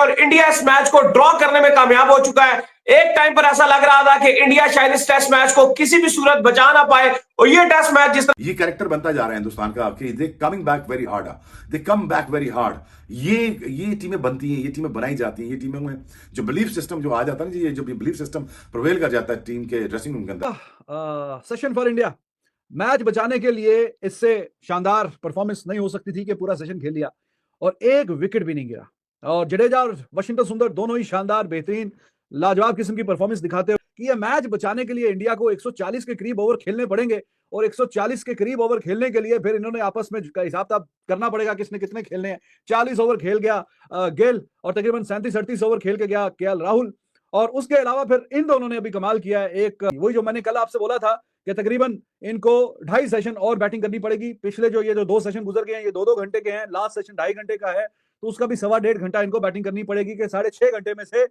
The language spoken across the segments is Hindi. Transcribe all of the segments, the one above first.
और इंडिया इस मैच को ड्रॉ करने में कामयाब हो चुका है। एक टाइम पर ऐसा लग रहा था कि इंडिया शायद इस टेस्ट मैच को किसी भी सूरत बचा ना पाए, और ये टेस्ट मैच जिस ये कैरेक्टर बनता जा रहा है हिंदुस्तान का कि they coming back very hard, they come back very hard. ये टीमें बनती हैं, ये टीमें बनाई जाती हैं, ये टीमों में जो बिलीफ सिस्टम जो आ जाता है ना, ये जो बिलीफ सिस्टम प्रिवेल कर जाता है टीम के ड्रेसिंग रूम के अंदर। सेशन फॉर इंडिया मैच बचाने के लिए इससे शानदार परफॉर्मेंस नहीं हो सकती थी कि पूरा सेशन खेल लिया और एक विकेट भी नहीं गिरा, और जडेजा और वाशिंगटन सुंदर दोनों ही शानदार बेहतरीन लाजवाब किस्म की परफॉर्मेंस दिखाते हुए कि यह मैच बचाने के लिए इंडिया को 140 के करीब ओवर खेलने पड़ेंगे, और 140 के करीब ओवर खेलने के लिए फिर इन्होंने आपस में हिसाब किताब करना पड़ेगा किसने कितने खेलने हैं। 40 ओवर खेल गया गेल, और तकरीबन 37-38 ओवर खेल के गया केएल राहुल, और उसके अलावा फिर इन दोनों ने अभी कमाल किया है। एक वही जो मैंने कल आपसे बोला था कि तकरीबन इनको 2.5 सेशन और बैटिंग करनी पड़ेगी। पिछले जो ये जो 2 सेशन गुजर गए हैं ये 2-2 घंटे के हैं, लास्ट सेशन 2.5 घंटे का है, तो उसका भी 1.25 घंटा इनको बैटिंग करनी पड़ेगी कि 6.5 घंटे में से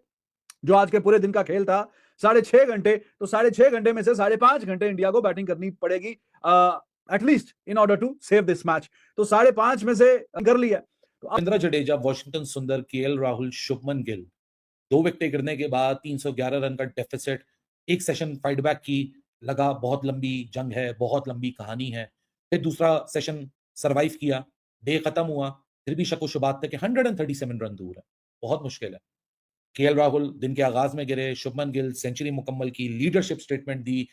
जो आज के पूरे दिन का खेल था 6.5 घंटे, तो 6.5 घंटे में से 5.5 घंटे इंडिया को बैटिंग करनी पड़ेगी at least in order to save this match. तो 5.5 में से कर लिया। तो रविंद्र जडेजा, वाशिंगटन सुंदर, केएल राहुल, शुभमन गिल 2 विकेटें गिरने के बाद 311 रन का डेफिसिट, एक सेशन फाइट बैक की, लगा बहुत लंबी जंग है, बहुत लंबी कहानी है। फिर दूसरा सेशन सरवाइव किया, डे खत्म हुआ, फिर भी शक व शुबात थे कि 137 रन दूर है, बहुत मुश्किल है। केएल राहुल दिन के आगाज में गिरे, शुभमन गिल सेंचुरी मुकम्मल की, लीडरशिप स्टेटमेंट दी।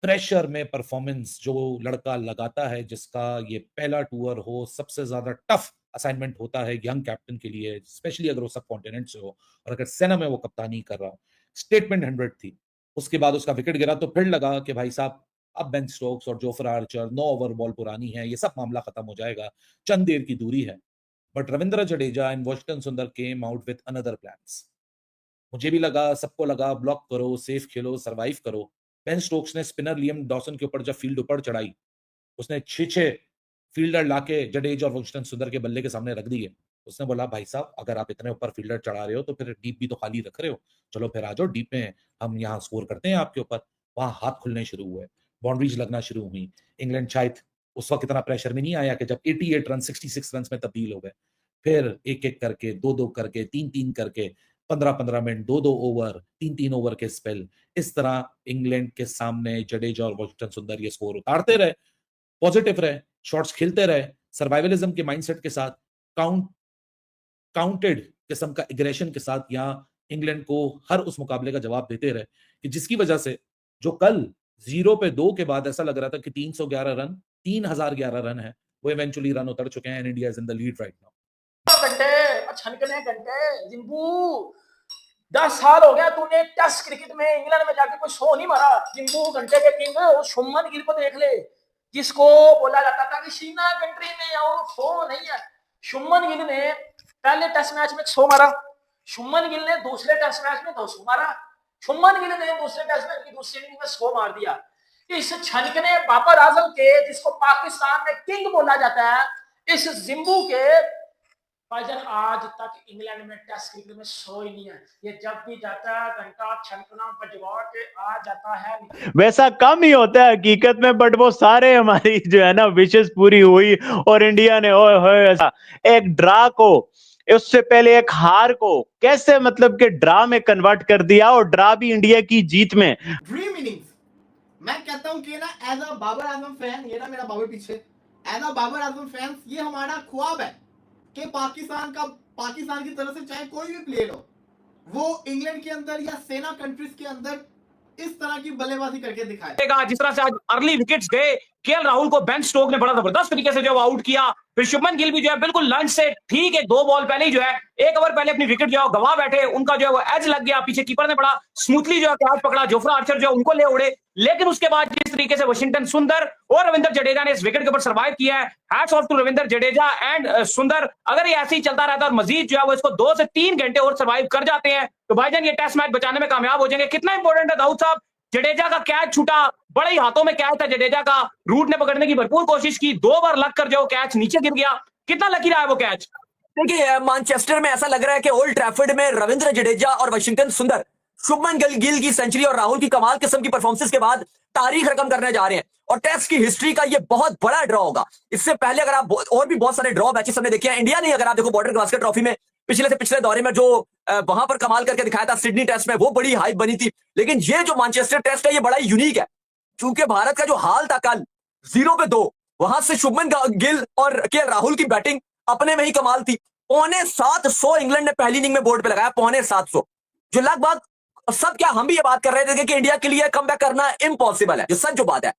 प्रेशर में परफॉर्मेंस जो लड़का लगाता है, जिसका ये पहला टूर हो, सबसे ज्यादा टफ असाइनमेंट होता है यंग कैप्टन के लिए, स्पेशली अगर वो सब कॉन्टिनेंट से हो और अगर सेना में वो कप्तानी कर रहा हो। स्टेटमेंट 100 थी। उसके बाद उसका विकेट गिरा तो फिर लगा कि भाई साहब अब बेन स्टोक्स और जोफ्रा आर्चर 9 ओवर बॉल पुरानी है, ये सब मामला खत्म हो जाएगा, चंद देर की दूरी है। But Ravindra Jadeja and Washington Sundar came out with another plans. मुझे भी लगा, सबको लगा ब्लॉक करो, सेफ खेलो, सरवाइव करो। बेन स्टोक्स ने स्पिनर लियम डॉसन के ऊपर जब फील्ड ऊपर चढ़ाई, उसने 6 फील्डर लाके जडेजा और वाशिंगटन सुंदर के बल्ले के सामने रख दिए। उसने बोला भाई साहब अगर आप इतने ऊपर फील्डर चढ़ा रहे हो तो फिर डीप भी तो खाली रख रहे हो, चलो फिर आ जाओ डीप में, हम यहाँ स्कोर करते हैं आपके ऊपर। वहां हाथ खुलने शुरू हुए, बाउंड्रीज लगना शुरू हुई। इंग्लैंड शायद उस वक्त इतना प्रेशर में नहीं आया कि जब 88 रन 66 रन में तब्दील हो गए, फिर एक एक करके, 2-2 करके, 3-3 करके, 15-15 मिनट, 2-2 ओवर, 3-3 ओवर के स्पेल, इस तरह इंग्लैंड के सामने जडेजा और वाशिंगटन सुंदर ये स्कोर उतारते रहे, पॉजिटिव रहे, शॉट्स खेलते रहे, सर्वाइवलिज्म के माइंडसेट के साथ, काउंटेड किस्म का एग्रेशन के साथ यहाँ इंग्लैंड को हर उस मुकाबले का जवाब देते रहे कि जिसकी वजह से जो कल 0 पे 2 के बाद ऐसा लग रहा था कि 311 रन 3011 रन है, वो इवेंचुअली रन उतर चुके हैं and India is in the lead right now. घंटे छनकने घंटे जिंबू 10 साल हो गया तूने टेस्ट क्रिकेट में इंग्लैंड में जाके कोई शो नहीं मारा। जिंबू घंटे के किंग वो शुभमन गिल को देख ले, जिसको बोला जाता था कि शीना कंट्री में वो शो नहीं है। शुभमन गिल ने पहले टेस्ट मैच में 100 मारा, शुभमन गिल ने दूसरे टेस्ट मैच में 200 मारा, शुभमन गिल ने दूसरे टेस्ट मैच की दूसरी इनिंग में 100 मार दिया। इस छनकने बाबर आजम के, जिसको पाकिस्तान में किंग बोला जाता है, इस जिंबू के भाईजान आज तक इंग्लैंड में टेस्ट क्रिकेट में शो ही नहीं है। ये जब भी जाता है घंटा छनकना बजवा के आ जाता है। वैसा कम ही होता है हकीकत में, बट वो सारे हमारी जो है ना विशेष पूरी हुई और इंडिया ने ऐसा एक ड्रा को, उससे पहले एक हार को कैसे मतलब कि ड्रा में कन्वर्ट कर दिया, और ड्रा भी इंडिया की जीत में। ड्रीम इनिंग्स मैं कहता हूं कि ना as a Babar Azam fan, ये ना मेरा बाबर पीछे, as a Babar Azam fans ये हमारा ख्वाब है कि पाकिस्तान की तरफ से चाहे कोई भी प्लेयर हो, वो इंग्लैंड के अंदर या सेना कंट्रीज के अंदर इस तरह की बल्लेबाजी करके दिखाए। जिस तरह से आज अर्ली विकेट्स गए, केएल राहुल को बेन स्टोक ने बड़ा जबरदस्त तरीके से जो है आउट किया, फिर शुभमन गिल भी जो है बिल्कुल लंच से ठीक है 2 बॉल पहले ही जो है 1 ओवर पहले अपनी विकेट जो है गवा बैठे, उनका जो है वो एज लग गया, पीछे कीपर ने बड़ा स्मूथली जो है कैच पकड़ा, जोफ्रा आर्चर जो है उनको ले उड़े। लेकिन उसके बाद जिस तरीके से वाशिंगटन सुंदर और रविंद्र जडेजा ने इस विकेट के ऊपर सर्वाइव किया है, hats off to Ravindra Jadeja and Sundar. अगर ये ऐसे ही चलता रहता और मजीद जो है वो इसको 2 से 3 घंटे और सर्वाइव कर जाते हैं तो भाईजान ये टेस्ट मैच बचाने में कामयाब हो जाएंगे। कितना इंपॉर्टेंट है दाऊद साहब, जडेजा का कैच छूटा, बड़े ही हाथों में कैच था जडेजा का, रूट ने पकड़ने की भरपूर कोशिश की, 2 बार लग कर जो कैच नीचे गिर गया। कितना लकी रहा है वो कैच। देखिए मैनचेस्टर में ऐसा लग रहा है कि ओल्ड ट्रैफर्ड में रविंद्र जडेजा और वाशिंगटन सुंदर, शुभमन गिल की सेंचुरी और राहुल की कमाल किस्म की परफॉर्मेंस के बाद तारीख रकम करने जा रहे हैं, और टेस्ट की हिस्ट्री का ये बहुत बड़ा ड्रॉ होगा। इससे पहले अगर आप और भी बहुत सारे ड्रॉ मैचेस हमने देखे हैं इंडिया ने, अगर आप देखो बॉर्डर गावस्कर ट्रॉफी में पिछले से पिछले दौरे में जो वहां पर कमाल करके दिखाया था सिडनी टेस्ट में, वो बड़ी हाइप बनी थी। लेकिन ये जो मैनचेस्टर टेस्ट है ये बड़ा ही यूनिक है, क्योंकि भारत का जो हाल था कल 0 पे 2, वहां से शुभमन गिल और केएल राहुल की बैटिंग अपने में ही कमाल थी। 750 इंग्लैंड ने पहली इनिंग में बोर्ड पे लगाया, 750, जो लगभग सब क्या हम भी ये बात कर रहे थे कि इंडिया के लिए कमबैक करना इम्पॉसिबल है, जो सच जो बात है।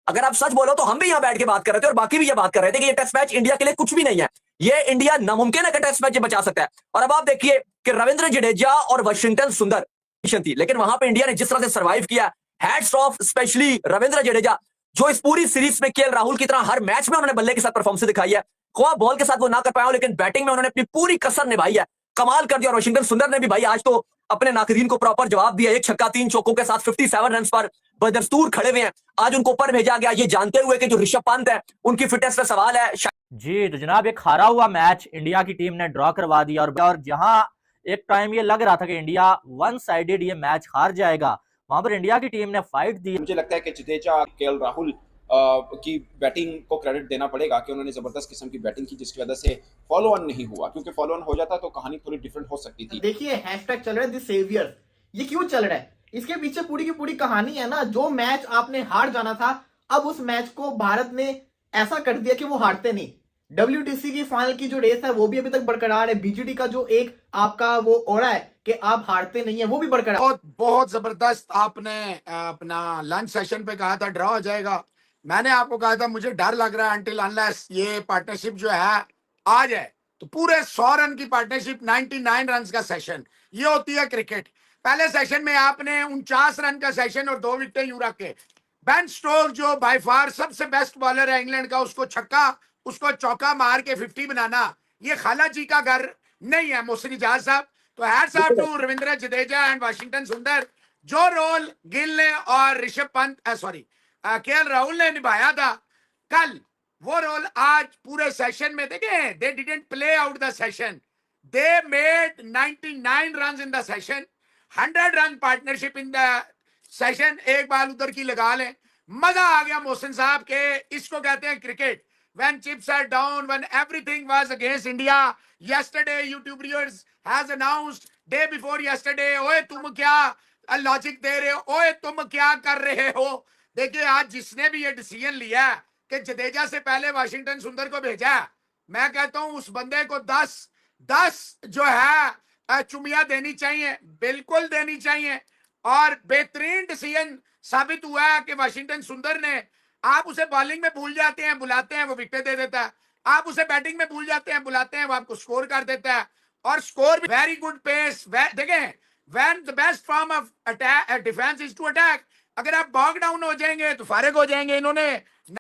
अगर आप सच बोलो तो हम भी यहां बैठ के बात कर रहे थे और बाकी भी ये बात कर रहे थे कि ये टेस्ट मैच इंडिया के लिए कुछ भी नहीं है, ये इंडिया नामुमकिन है कि टेस्ट मैच बचा सकता है। और अब आप देखिए कि रविंद्र जडेजा और वाशिंगटन सुंदर थी, लेकिन वहां पे इंडिया ने जिस तरह से सर्वाइव किया, hats off specially Ravindra Jadeja, जो इस पूरी सीरीज में केएल राहुल की तरह हर मैच में उन्होंने बल्ले के साथ परफॉर्मेंस दिखाई है। ख्वाह बॉल के साथ वो ना कर पाया, लेकिन बैटिंग में उन्होंने अपनी पूरी कसर निभाई है, कमाल कर दिया। और वाशिंगटन सुंदर ने भी भाई आज तो अपने नाकदीन को प्रॉपर जवाब दिया, 1 छक्का 3 चौकों के साथ 57 रन पर बदस्तूर खड़े हुए हैं। आज उनको ऊपर भेजा गया ये जानते हुए कि जो ऋषभ पंत है उनकी फिटनेस पे सवाल है। जी तो जनाब, एक हारा हुआ मैच इंडिया की टीम ने ड्रॉ करवा दिया, और जहां एक टाइम ये लग रहा था कि इंडिया वन साइडेड ये मैच हार जाएगा, वहां पर इंडिया की टीम ने फाइट दी। मुझे लगता है कि जडेजा, केएल राहुल की बैटिंग को क्रेडिट देना पड़ेगा कि उन्होंने जबरदस्त किस्म की बैटिंग की, जिसकी वजह से फॉलो ऑन नहीं हुआ, क्योंकि फॉलो ऑन हो जाता तो कहानी थोड़ी डिफरेंट हो सकती थी। देखिए हैशटैग चल रहा है द सेवियर, ये क्यों चल रहा है? इसके पीछे पूरी की पूरी कहानी है ना, जो मैच आपने हार जाना था, अब उस मैच को भारत ने ऐसा कर दिया कि वो हारते नहीं। WTC की फाइनल की जो रेस है वो भी अभी तक बरकरार है, BGT का जो एक आपका वो ओरा है कि आप हारते नहीं है, वो भी बरकरार। बहुत जबरदस्त आपने अपना लंच सेशन पे कहा था ड्रॉ हो जाएगा। मैंने आपको कहा था मुझे डर लग रहा है अनटिल अनलेस ये पार्टनरशिप जो है आ जाए, तो पूरे 100 रन की पार्टनरशिप, 99 रन का सेशन, ये होती है क्रिकेट। पहले सेशन में आपने 49 रन का सेशन और 2 विकेटें यूं रख के, बेन स्टोक्स जो बाय फार सबसे बेस्ट बॉलर है इंग्लैंड का, उसको छक्का, उसको चौका मार के 50 बनाना, ये खाला जी का घर नहीं है मोहसिन इजाज साहब। तो hats off to Ravindra Jadeja and Washington Sundar, जो रोल गिल ने और ऋषभ पंत सॉरी केएल राहुल ने निभाया था कल, वो रोल आज पूरे सेशन में देखें, they didn't play out the session, they made 99 run in the session, 100 run partnership in the session. एक बार उधर की लगा लें, मजा आ गया मोहसिन साहब के, इसको कहते हैं cricket. When chips are down, when everything was against India, yesterday YouTube viewers has announced day before yesterday, ओए तुम क्या लॉजिक दे रहे हो, ओए तुम क्या कर रहे हो। देखिए आज जिसने भी ये डिसीजन लिया कि जडेजा से पहले वाशिंगटन सुंदर को भेजा, मैं कहता हूं उस बंदे को 10 जो है चुमिया देनी चाहिए, बिल्कुल देनी चाहिए। और बेहतरीन डिसीजन साबित हुआ है कि वाशिंगटन सुंदर ने, आप उसे बॉलिंग में भूल जाते हैं, बुलाते हैं, वो विकेट दे देता है। आप उसे बैटिंग में भूल जाते हैं, बुलाते हैं, वो आपको स्कोर कर देता है। और स्कोर भी वेरी गुड पेस। देखें, when the best form of attack defence is to attack, अगर आप बॉग डाउन हो जाएंगे तो फारिग हो जाएंगे। इन्होंने